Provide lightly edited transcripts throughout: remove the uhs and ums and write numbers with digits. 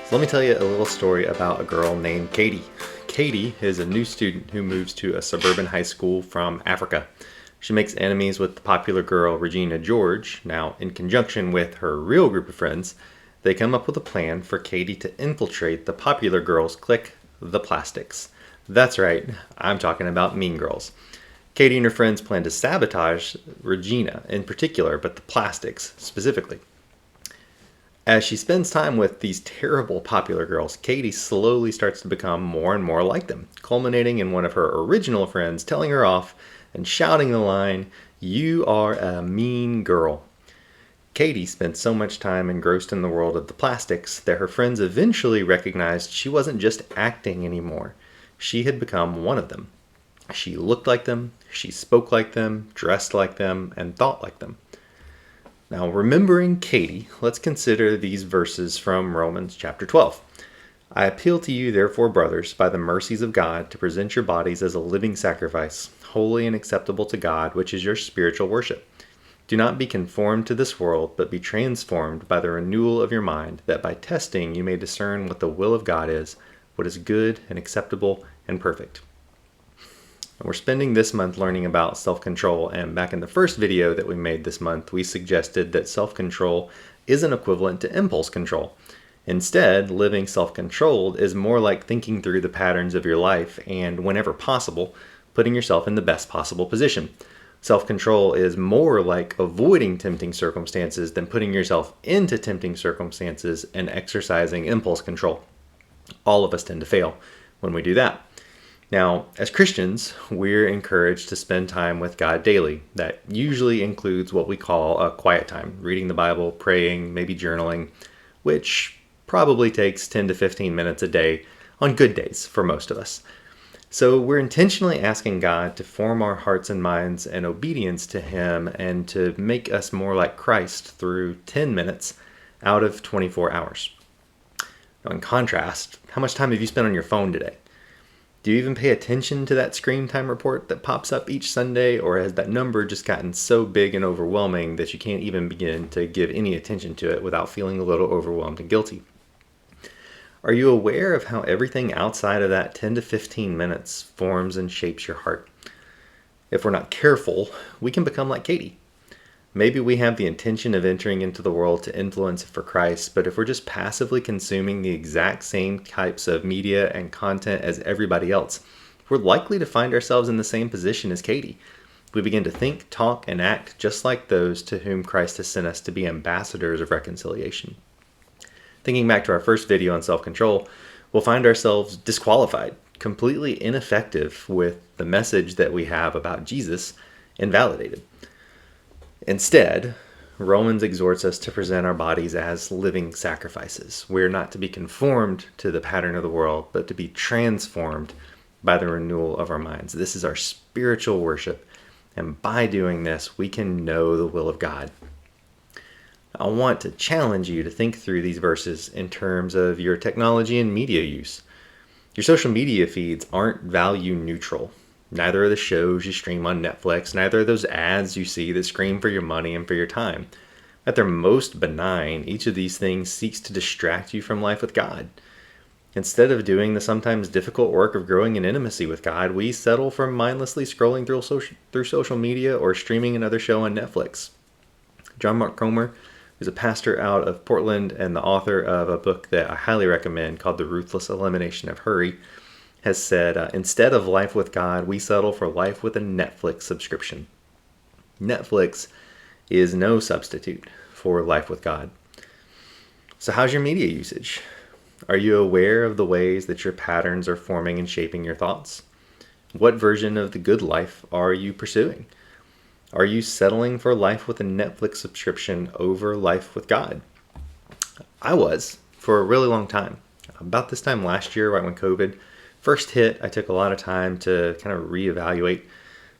So let me tell you a little story about a girl named Katie. Katie is a new student who moves to a suburban high school from Africa. She makes enemies with the popular girl Regina George. Now, in conjunction with her real group of friends, they come up with a plan for Katie to infiltrate the popular girl's clique, the Plastics. That's right, I'm talking about Mean Girls. Katie and her friends plan to sabotage Regina in particular, but the Plastics specifically. As she spends time with these terrible popular girls, Katie slowly starts to become more and more like them, culminating in one of her original friends telling her off and shouting the line, "You are a mean girl." Katie spent so much time engrossed in the world of the Plastics that her friends eventually recognized she wasn't just acting anymore. She had become one of them. She looked like them, she spoke like them, dressed like them, and thought like them. Now, remembering Katie, let's consider these verses from Romans chapter 12. I appeal to you, therefore, brothers, by the mercies of God, to present your bodies as a living sacrifice, holy and acceptable to God, which is your spiritual worship. Do not be conformed to this world, but be transformed by the renewal of your mind, that by testing you may discern what the will of God is, what is good and acceptable and perfect. We're spending this month learning about self-control, and back in the first video that we made this month, we suggested that self-control isn't equivalent to impulse control. Instead, living self-controlled is more like thinking through the patterns of your life and, whenever possible, putting yourself in the best possible position. Self-control is more like avoiding tempting circumstances than putting yourself into tempting circumstances and exercising impulse control. All of us tend to fail when we do that. Now, as Christians, we're encouraged to spend time with God daily. That usually includes what we call a quiet time, reading the Bible, praying, maybe journaling, which probably takes 10 to 15 minutes a day on good days for most of us. So we're intentionally asking God to form our hearts and minds in obedience to Him and to make us more like Christ through 10 minutes out of 24 hours. Now, in contrast, how much time have you spent on your phone today? Do you even pay attention to that screen time report that pops up each Sunday, or has that number just gotten so big and overwhelming that you can't even begin to give any attention to it without feeling a little overwhelmed and guilty? Are you aware of how everything outside of that 10 to 15 minutes forms and shapes your heart? If we're not careful, we can become like Katie. Maybe we have the intention of entering into the world to influence it for Christ, but if we're just passively consuming the exact same types of media and content as everybody else, we're likely to find ourselves in the same position as Katie. We begin to think, talk, and act just like those to whom Christ has sent us to be ambassadors of reconciliation. Thinking back to our first video on self-control, we'll find ourselves disqualified, completely ineffective with the message that we have about Jesus invalidated. Instead, Romans exhorts us to present our bodies as living sacrifices. We're not to be conformed to the pattern of the world, but to be transformed by the renewal of our minds. This is our spiritual worship, and by doing this, we can know the will of God. I want to challenge you to think through these verses in terms of your technology and media use. Your social media feeds aren't value neutral. Neither are the shows you stream on Netflix, neither are those ads you see that scream for your money and for your time. At their most benign, each of these things seeks to distract you from life with God. Instead of doing the sometimes difficult work of growing in intimacy with God, we settle for mindlessly scrolling through social media or streaming another show on Netflix. John Mark Comer, who's a pastor out of Portland and the author of a book that I highly recommend called The Ruthless Elimination of Hurry, has said, instead of life with God, we settle for life with a Netflix subscription. Netflix is no substitute for life with God. So how's your media usage? Are you aware of the ways that your patterns are forming and shaping your thoughts? What version of the good life are you pursuing? Are you settling for life with a Netflix subscription over life with God? I was for a really long time. About this time last year, right when COVID first hit, I took a lot of time to kind of reevaluate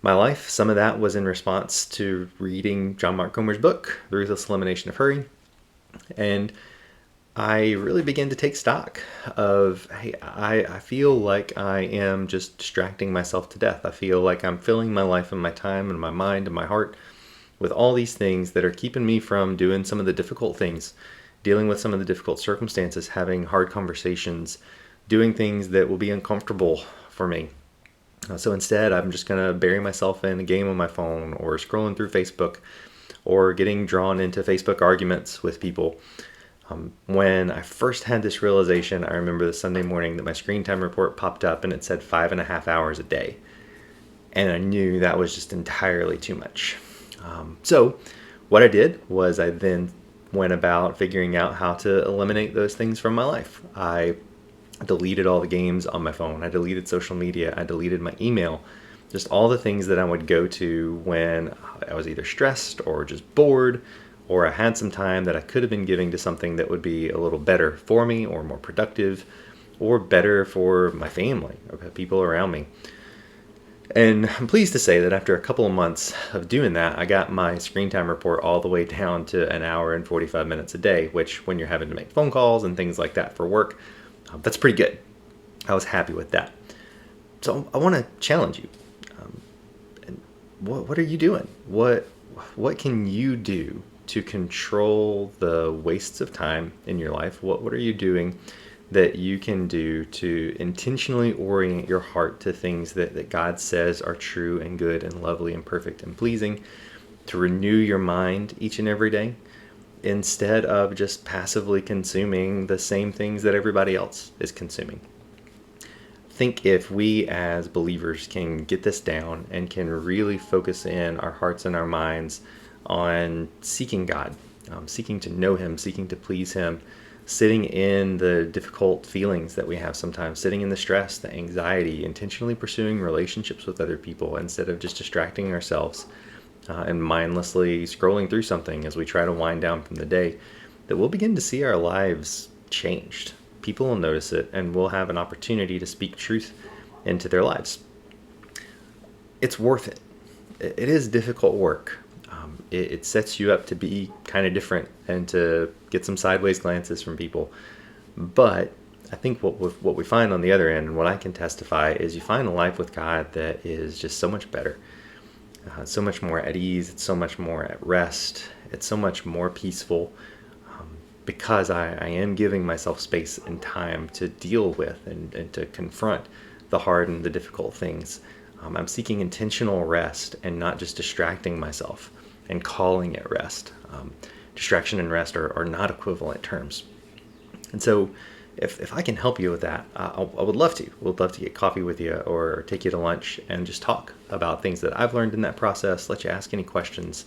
my life. Some of that was in response to reading John Mark Comer's book, The Ruthless Elimination of Hurry. And I really began to take stock of, hey, I feel like I am just distracting myself to death. I feel like I'm filling my life and my time and my mind and my heart with all these things that are keeping me from doing some of the difficult things dealing with some of the difficult circumstances, having hard conversations, doing things that will be uncomfortable for me. So instead, I'm just going to bury myself in a game on my phone or scrolling through Facebook or getting drawn into Facebook arguments with people. When I first had this realization, I remember the Sunday morning that my screen time report popped up and it said 5.5 hours a day. And I knew that was just entirely too much. So what I did was I then went about figuring out how to eliminate those things from my life. I deleted all the games on my phone. I deleted social media. I deleted my email. Just all the things that I would go to when I was either stressed or just bored, or I had some time that I could have been giving to something that would be a little better for me or more productive or better for my family or people around me. And I'm pleased to say that after a couple of months of doing that, I got my screen time report all the way down to an hour and 45 minutes a day, which when you're having to make phone calls and things like that for work, that's pretty good. I was happy with that. So I want to challenge you. What are you doing? What can you do to control the wastes of time in your life? What are you doing that you can do to intentionally orient your heart to things that God says are true and good and lovely and perfect and pleasing, to renew your mind each and every day, instead of just passively consuming the same things that everybody else is consuming? I think if we as believers can get this down and can really focus in our hearts and our minds on seeking God, seeking to know Him, seeking to please Him, sitting in the difficult feelings that we have sometimes, sitting in the stress, the anxiety, intentionally pursuing relationships with other people instead of just distracting ourselves and mindlessly scrolling through something as we try to wind down from the day, that we'll begin to see our lives changed. People will notice it, and we'll have an opportunity to speak truth into their lives. It's worth it. It is difficult work. It sets you up to be kind of different and to get some sideways glances from people. But I think what we find on the other end, and what I can testify, is you find a life with God that is just so much better. So much more at ease. It's so much more at rest. It's so much more peaceful because I am giving myself space and time to deal with and to confront the hard and the difficult things. I'm seeking intentional rest and not just distracting myself and calling it rest. Distraction and rest are not equivalent terms. And so if I can help you with that, I would love to. We'd love to get coffee with you or take you to lunch and just talk about things that I've learned in that process, let you ask any questions.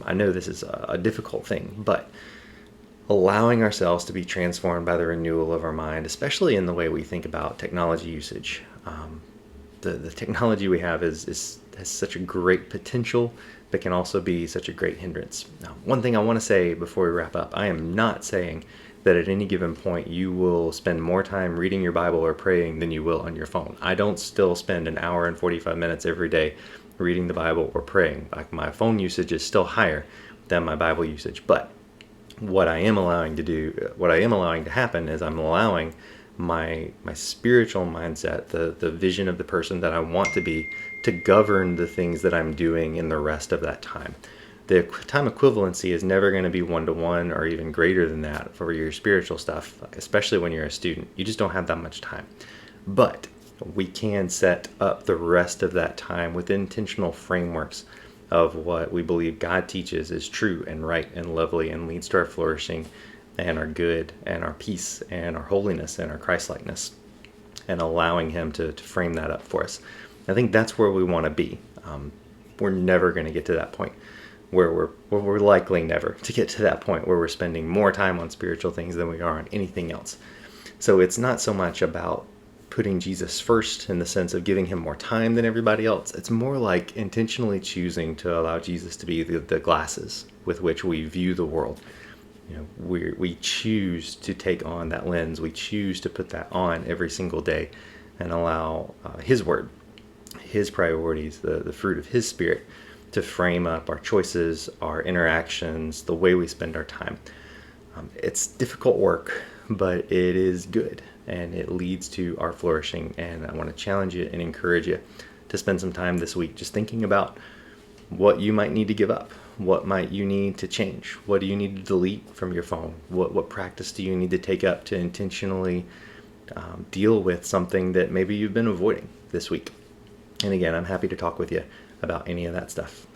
I know this is a difficult thing, but allowing ourselves to be transformed by the renewal of our mind, especially in the way we think about technology usage. The technology we have has such a great potential, but can also be such a great hindrance. Now, one thing I want to say before we wrap up, I am not saying that at any given point you will spend more time reading your Bible or praying than you will on your phone. I don't still spend an hour and 45 minutes every day reading the Bible or praying. Like, my phone usage is still higher than my Bible usage, but what I am allowing to happen is I'm allowing my spiritual mindset, the vision of the person that I want to be, to govern the things that I'm doing in the rest of that time. The time equivalency is never going to be 1-to-1 or even greater than that for your spiritual stuff, especially when you're a student. You just don't have that much time. But we can set up the rest of that time with intentional frameworks of what we believe God teaches is true and right and lovely and leads to our flourishing and our good and our peace and our holiness and our Christ-likeness, and allowing Him to frame that up for us. I think that's where we want to be. We're never going to get to that point where we're likely never to get to that point where we're spending more time on spiritual things than we are on anything else. So it's not so much about putting Jesus first in the sense of giving Him more time than everybody else. It's more like intentionally choosing to allow Jesus to be the glasses with which we view the world. You know, we choose to take on that lens. We choose to put that on every single day and allow His word, His priorities, the fruit of His Spirit to frame up our choices, our interactions, the way we spend our time. It's difficult work, but it is good, and it leads to our flourishing. And I want to challenge you and encourage you to spend some time this week just thinking about what you might need to give up, What might you need to change? What do you need to delete from your phone? What practice do you need to take up to intentionally deal with something that maybe you've been avoiding this week? And again, I'm happy to talk with you about any of that stuff.